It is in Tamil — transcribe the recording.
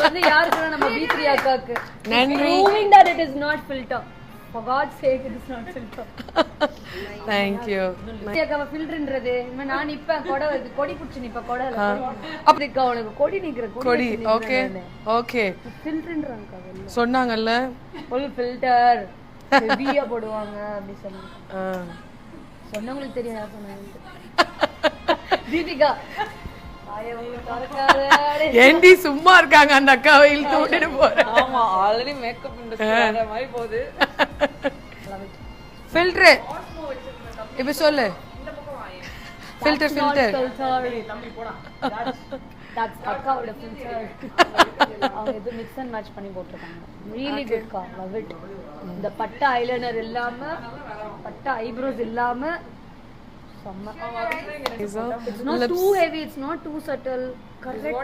வந்து யாருக்கு நம்ம B3 அக்காக்கு நன்றி. proving that it is not filter. For God's sake, it is not filter. Thank you. அக்காவை ஃபில்டர்ன்றது இனிமே நான் நிப்பேன் கொடை கொடி பிடிச்சி நிப்பேன் கொடையில அப்படிக்கா உனக்கு கொடி நிக்கிற கொடி ஓகே ஓகே ஃபில்டர்ன்றாங்க சொன்னாங்கல்ல ஃபுல் ஃபில்டர் ஹெவியா போடுவாங்க அப்படி சொன்னாங்க சொன்னவங்களுக்கு தெரியும் யார் சொன்னாங்க தீபிகா ஏண்டி சும்மா இருக்காங்க அந்த அக்காவை இழுத்து விட்டுட்டு போறேன். ஆமா ஆல்ரெடி மேக்கப் இண்டஸ்ட்ரி வேற மாதிரி போகுது. ஃபில்டர் இப்ப சொல்லு ஃபில்டர் ஃபில்டர் that's அக்காவோட ஃபில்டர் அவங்க இது மிக்ஸ் அண்ட் மேட்ச் பண்ணி போட்டுருக்காங்க really good கா love it இந்த பட்டை ஐலைனர் இல்லாம பட்டை ஐப்ரோஸ் இல்லாம செம்ம it's not too heavy it's not too subtle correct